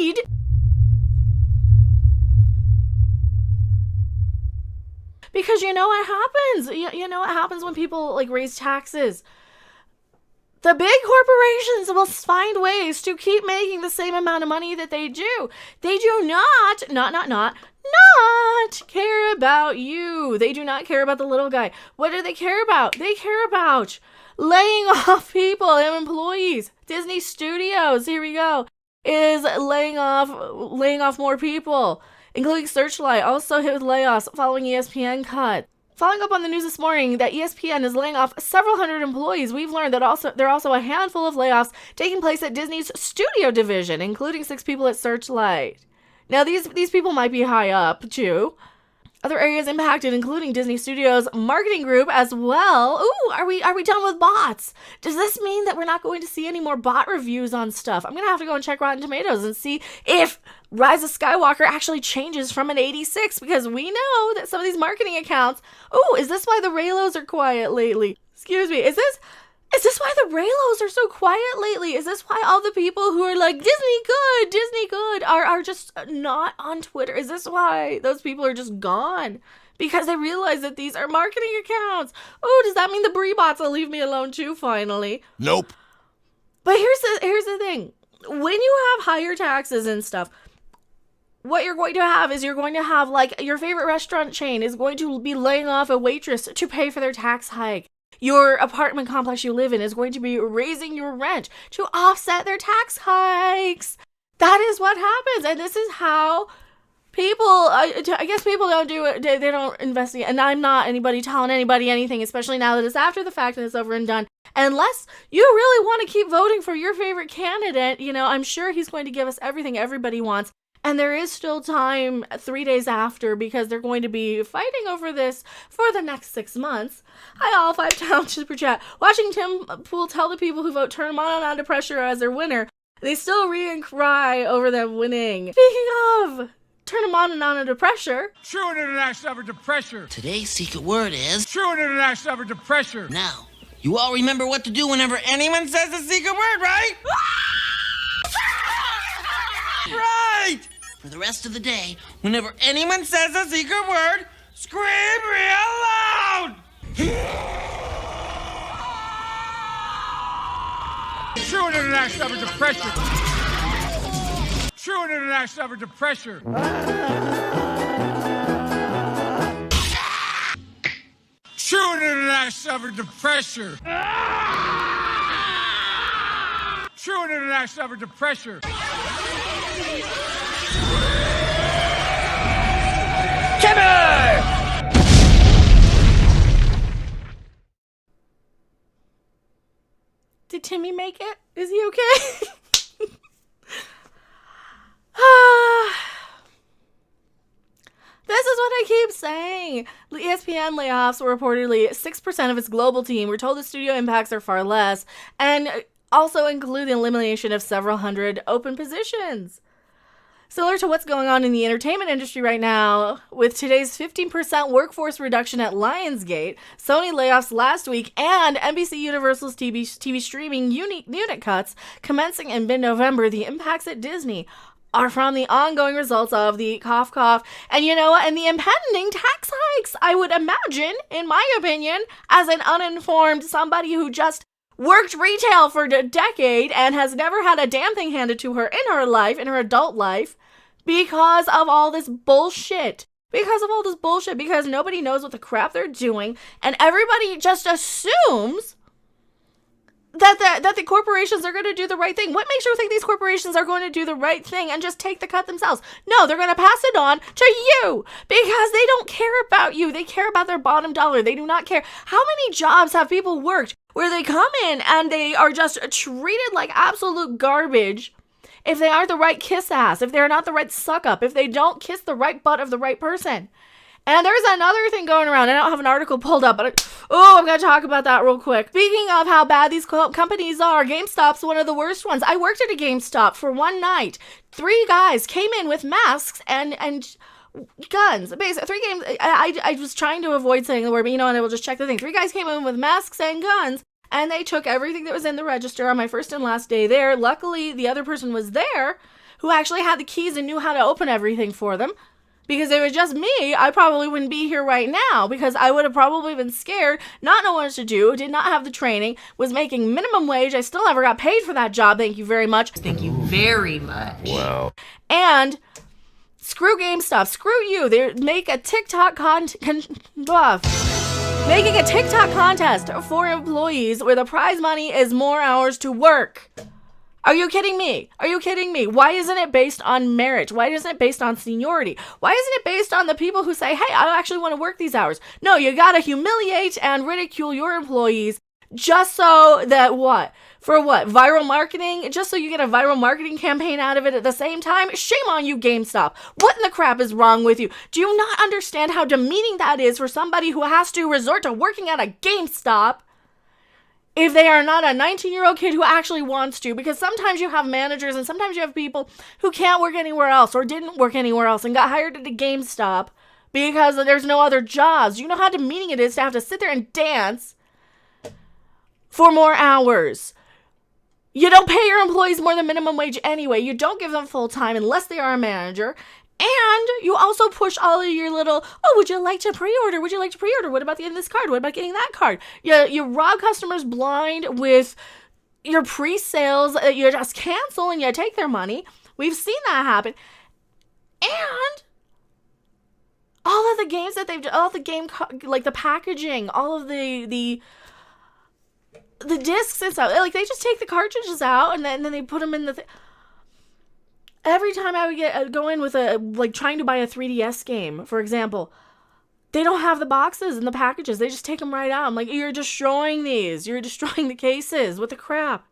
need. Because you know what happens? You know what happens when people like raise taxes? The big corporations will find ways to keep making the same amount of money that they do. They do not care about you. They do not care about the little guy. What do they care about? They care about laying off people and employees. Disney Studios, here we go, is laying off more people, including Searchlight, also hit with layoffs following ESPN cut. Following up on the news this morning that ESPN is laying off several hundred employees, we've learned that there are also a handful of layoffs taking place at Disney's studio division, including 6 people at Searchlight. Now, these people might be high up, too. Other areas impacted, including Disney Studios' marketing group as well. Ooh, are we done with bots? Does this mean that we're not going to see any more bot reviews on stuff? I'm going to have to go and check Rotten Tomatoes and see if Rise of Skywalker actually changes from an 86, because we know that some of these marketing accounts... Ooh, is this why the Raylos are quiet lately? Excuse me, is this why the Raylos are so quiet lately? Is this why all the people who are like, Disney good, are just not on Twitter? Is this why those people are just gone? Because they realize that these are marketing accounts. Oh, does that mean the Brie bots will leave me alone too, finally? Nope. But here's the thing. When you have higher taxes and stuff, what you're going to have is like your favorite restaurant chain is going to be laying off a waitress to pay for their tax hike. Your apartment complex you live in is going to be raising your rent to offset their tax hikes. That is what happens. And this is how people, I guess people don't do it. They don't investigate. And I'm not anybody telling anybody anything, especially now that it's after the fact and it's over and done. Unless you really want to keep voting for your favorite candidate, I'm sure he's going to give us everything everybody wants. And there is still time 3 days after, because they're going to be fighting over this for the next 6 months. Hi all, 5 pound super chat. Watching Tim Pool tell the people who vote turn him on under pressure as their winner, they still ree and cry over them winning. Speaking of turn him on and under pressure. True and international effort to pressure. Today's secret word is... True and international effort to pressure. Now, you all remember what to do whenever anyone says the secret word, right? Right! For the rest of the day, whenever anyone says a secret word, scream real loud! True and international effort to pressure. True and international effort to pressure. True and international effort to pressure. True and international effort to pressure. Did Timmy make it? Is he okay? This is what I keep saying. The ESPN layoffs were reportedly 6% of its global team. We're told the studio impacts are far less, and also include the elimination of several hundred open positions. Similar to what's going on in the entertainment industry right now, with today's 15% workforce reduction at Lionsgate, Sony layoffs last week, and NBC Universal's TV streaming unit cuts commencing in mid-November, the impacts at Disney are from the ongoing results of the cough, and you know what, and the impending tax hikes. I would imagine, in my opinion, as an uninformed somebody who just worked retail for a decade and has never had a damn thing handed to her in her life, in her adult life, because of all this bullshit. Because nobody knows what the crap they're doing, and everybody just assumes that the corporations are going to do the right thing. What makes you think these corporations are going to do the right thing and just take the cut themselves? No, they're going to pass it on to you because they don't care about you. They care about their bottom dollar. They do not care. How many jobs have people worked where they come in and they are just treated like absolute garbage if they aren't the right kiss ass, if they're not the right suck up, if they don't kiss the right butt of the right person? And there's another thing going around. I don't have an article pulled up, but I'm going to talk about that real quick. Speaking of how bad these companies are, GameStop's one of the worst ones. I worked at a GameStop for one night. 3 guys came in with masks and guns. Basically, 3 games. I was trying to avoid saying the word, but and I will just check the thing. 3 guys came in with masks and guns and they took everything that was in the register on my first and last day there. Luckily, the other person was there who actually had the keys and knew how to open everything for them. Because if it was just me, I probably wouldn't be here right now, because I would have probably been scared, not know what to do, did not have the training, was making minimum wage. I still never got paid for that job. Thank you very much. Thank you very much. Wow. And screw GameStop. Screw you. They make a TikTok making a TikTok contest for employees where the prize money is more hours to work. Are you kidding me? Are you kidding me? Why isn't it based on merit? Why isn't it based on seniority? Why isn't it based on the people who say, hey, I actually want to work these hours? No, you gotta humiliate and ridicule your employees just so that what? For what? Viral marketing? Just so you get a viral marketing campaign out of it at the same time? Shame on you, GameStop. What in the crap is wrong with you? Do you not understand how demeaning that is for somebody who has to resort to working at a GameStop if they are not a 19-year-old kid who actually wants to? Because sometimes you have managers and sometimes you have people who can't work anywhere else or didn't work anywhere else and got hired at a GameStop because there's no other jobs. You know how demeaning it is to have to sit there and dance for more hours. You don't pay your employees more than minimum wage anyway. You don't give them full time unless they are a manager. And you also push all of your little, oh, would you like to pre-order? Would you like to pre-order? What about getting this card? What about getting that card? You rob customers blind with your pre-sales. You just cancel and you take their money. We've seen that happen. And all of the games that they've done, all of the game, like the packaging, all of the discs and stuff, like they just take the cartridges out and then they put them in the every time I would go in with trying to buy a 3DS game, for example, they don't have the boxes and the packages. They just take them right out. I'm like, you're destroying these. You're destroying the cases. What the crap?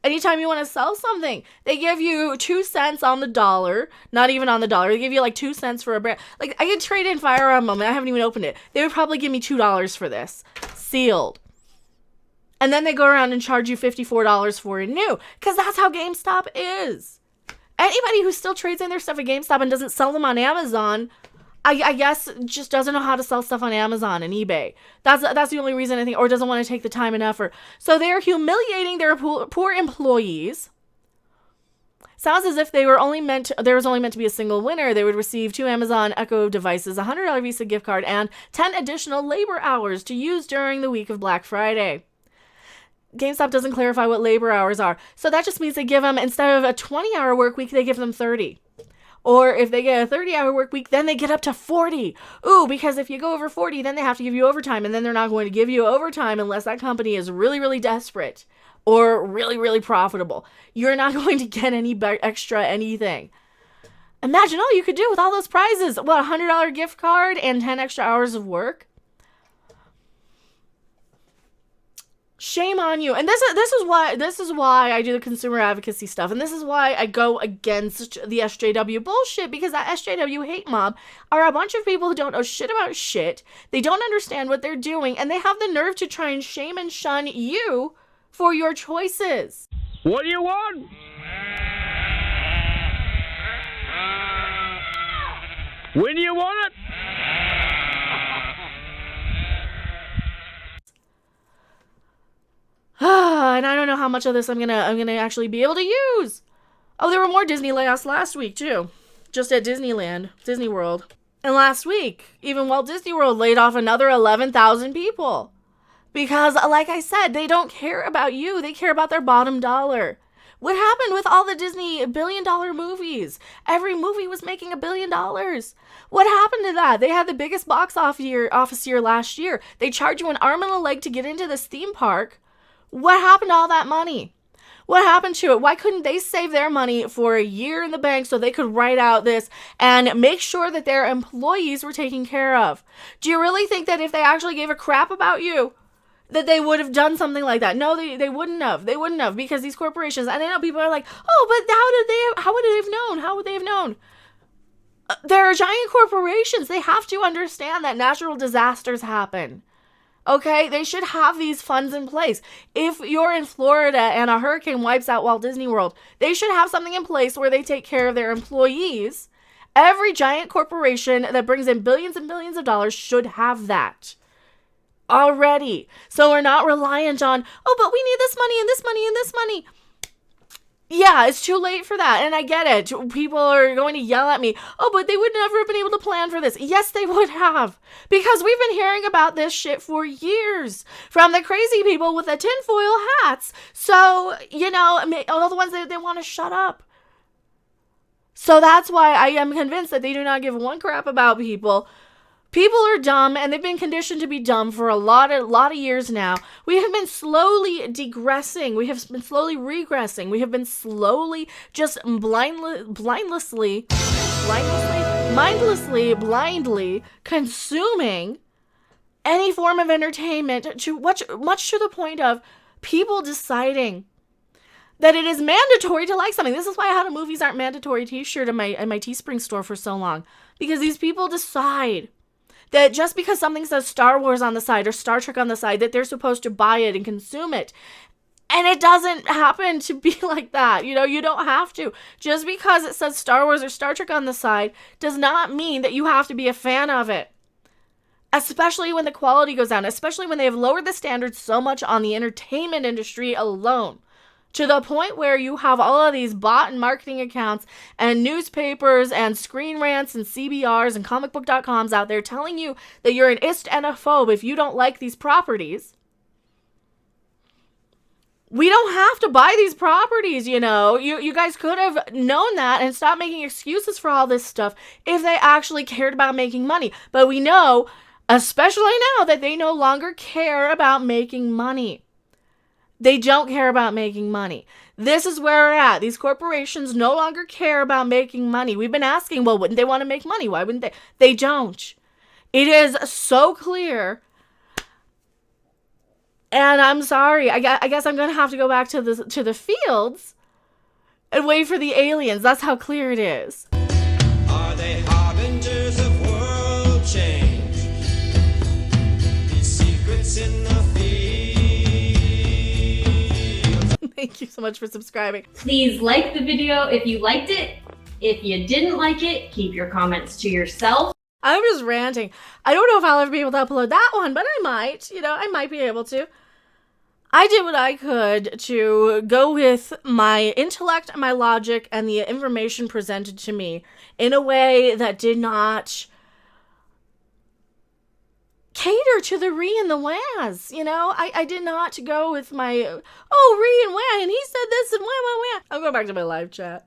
Anytime you want to sell something, they give you 2 cents on the dollar. Not even on the dollar. They give you like 2 cents for a brand. Like, I could trade in Fire Emblem. I haven't even opened it. They would probably give me $2 for this. Sealed. And then they go around and charge you $54 for it new. Because that's how GameStop is. Anybody who still trades in their stuff at GameStop and doesn't sell them on Amazon, I guess just doesn't know how to sell stuff on Amazon and eBay. That's the only reason I think, or doesn't want to take the time and effort. So they're humiliating their poor employees. Sounds as if there was only meant to be a single winner. They would receive 2 Amazon Echo devices, a $100 Visa gift card, and 10 additional labor hours to use during the week of Black Friday. GameStop doesn't clarify what labor hours are. So that just means they give them, instead of a 20-hour work week, they give them 30. Or if they get a 30-hour work week, then they get up to 40. Ooh, because if you go over 40, then they have to give you overtime. And then they're not going to give you overtime unless that company is really, really desperate or really, really profitable. You're not going to get any extra anything. Imagine all you could do with all those prizes. What, a $100 gift card and 10 extra hours of work? Shame on you. And this is why I do the consumer advocacy stuff. And this is why I go against the SJW bullshit, because that SJW hate mob are a bunch of people who don't know shit about shit. They don't understand what they're doing, and they have the nerve to try and shame and shun you for your choices. What do you want? When do you want it? And I don't know how much of this I'm gonna actually be able to use. Oh, there were more Disney layoffs last week too, just at Disneyland, Disney World. And last week, even Walt Disney World laid off another 11,000 people because, like I said, they don't care about you. They care about their bottom dollar. What happened with all the Disney billion-dollar movies? Every movie was making $1 billion. What happened to that? They had the biggest box office year last year. They charge you an arm and a leg to get into this theme park. What happened to all that money? What happened to it? Why couldn't they save their money for a year in the bank so they could write out this and make sure that their employees were taken care of? Do you really think that if they actually gave a crap about you, that they would have done something like that? No, they wouldn't have. They wouldn't have, because these corporations, and I know people are like, oh, but how would they have known? How would they have known? They're giant corporations. They have to understand that natural disasters happen. Okay, they should have these funds in place. If you're in Florida and a hurricane wipes out Walt Disney World, they should have something in place where they take care of their employees. Every giant corporation that brings in billions and billions of dollars should have that. already. So we're not reliant on, oh, but we need this money and this money and this money. Yeah, it's too late for that. And I get it. People are going to yell at me. Oh, but they would never have been able to plan for this. Yes, they would have. Because we've been hearing about this shit for years. From the crazy people with the tinfoil hats. So, all the ones that they want to shut up. So that's why I am convinced that they do not give one crap about people. People are dumb, and they've been conditioned to be dumb for a lot of years now. We have been slowly degressing. We have been slowly regressing. We have been slowly just blindly consuming any form of entertainment, to much to the point of people deciding that it is mandatory to like something. This is why I had a movies aren't mandatory t-shirt in my Teespring store for so long. Because these people decide that just because something says Star Wars on the side or Star Trek on the side, that they're supposed to buy it and consume it. And it doesn't happen to be like that. You don't have to. Just because it says Star Wars or Star Trek on the side does not mean that you have to be a fan of it. Especially when the quality goes down. Especially when they have lowered the standards so much on the entertainment industry alone. To the point where you have all of these bot and marketing accounts and newspapers and Screen Rants and CBRs and comicbook.coms out there telling you that you're an ist and a phobe if you don't like these properties. We don't have to buy these properties, You guys could have known that and stopped making excuses for all this stuff if they actually cared about making money. But we know, especially now, that they no longer care about making money. They don't care about making money. This is where we're at. These corporations no longer care about making money. We've been asking, well, wouldn't they want to make money? Why wouldn't they? They don't. It is so clear. And I'm sorry. I guess I'm going to have to go back to the fields and wait for the aliens. That's how clear it is. Are they harbingers of world change? These secrets in the Thank you so much for subscribing. Please like the video if you liked it. If you didn't like it, keep your comments to yourself. I'm just ranting. I don't know if I'll ever be able to upload that one, but I might. I might be able to. I did what I could to go with my intellect and my logic and the information presented to me in a way that did not cater to the re and the whas. I did not go with my, re and wah, and he said this and wah. I'll go back to my live chat.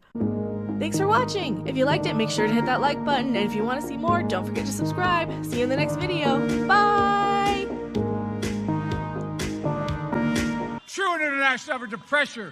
Thanks for watching. If you liked it, make sure to hit that like button. And if you want to see more, don't forget to subscribe. See you in the next video. Bye! True international effort to pressure.